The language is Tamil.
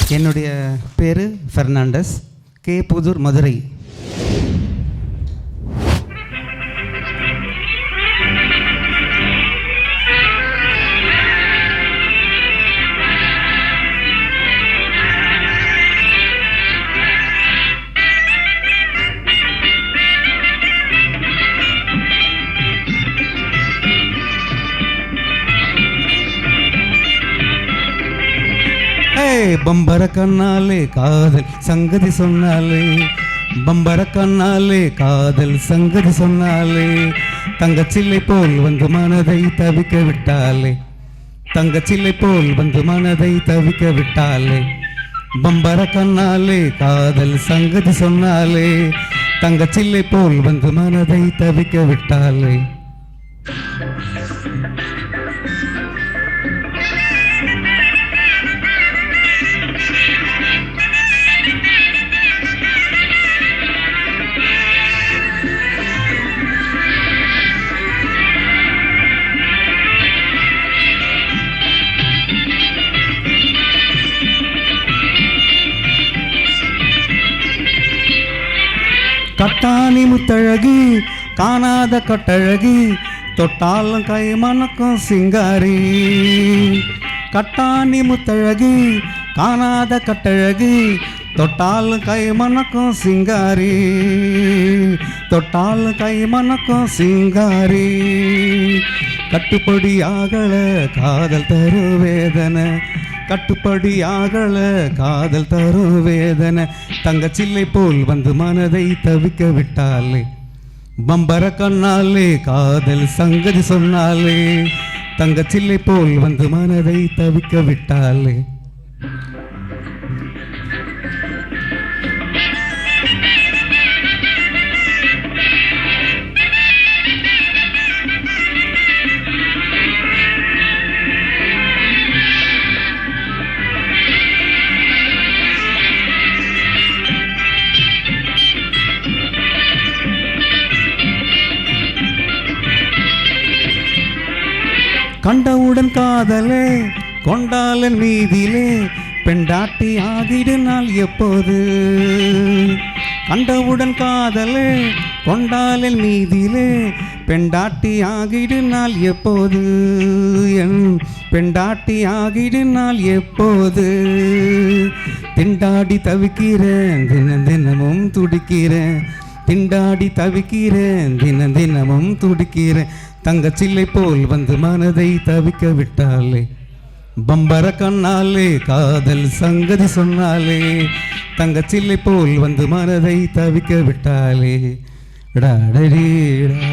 என்னுடைய பேர் ஃபெர்னாண்டஸ், கே. புதூர், மதுரை. பம்பர கண்ணாலே காதல் சங்கதி சொன்னாலே, பம்பர கண்ணாலே காதல் சங்கதி சொன்னாலே, தங்கச்சில்லை போல் வந்து மனதை தவிக்க விட்டாலே, தங்கச்சில்லை போல் வந்து மனதை தவிக்க விட்டாலே, பம்பர கண்ணாலே காதல் சங்கதி சொன்னாலே, தங்கச்சில்லை போல் வந்து மனதை தவிக்க விட்டாலே. கட்டாணி முத்தழகி காணாத கட்டழகி, தொட்டாலும் கை மணக்கும் சிங்காரி. கட்டாணி முத்தழகி காணாத கட்டழகி, தொட்டாலும் கை மணக்கும் சிங்காரி, தொட்டாலும் கை மணக்கும் சிங்காரி. கட்டுப்படி ஆகல காதல் தரும் வேதனை, கட்டுப்படி ஆகல காதல் தரும் வேதனை, தங்கச்சில்லை போல் வந்து மனதை தவிக்க விட்டாலே, பம்பர கண்ணாலே காதல் சங்கதி சொன்னாலே, தங்கச்சில்லை போல் வந்து மனதை தவிக்க விட்டாலே. கண்டவுடன் காதலே கொண்டாலன் மீதிலே, பெண்டாட்டி ஆகிடு நாள் எப்போது. கண்டவுடன் காதலே கொண்டாலன் மீதிலே, பெண்டாட்டி ஆகிடு நாள் எப்போது, என் பெண்டாட்டி ஆகிடு நாள் எப்போது. திண்டாடி தவிக்கிறேன் தினம் தினமும் துடிக்கிறேன், திண்டாடி தவிக்கிறேன் தினம் தினமும் துடிக்கிறேன், தங்கச்சில்லை போல் வந்து மனதை தவிக்க விட்டாலே, பம்பர கண்ணாலே காதல் சங்கதி சொன்னாலே, தங்கச்சில்லை போல் வந்து மனதை தவிக்க விட்டாலே. டாடரீடா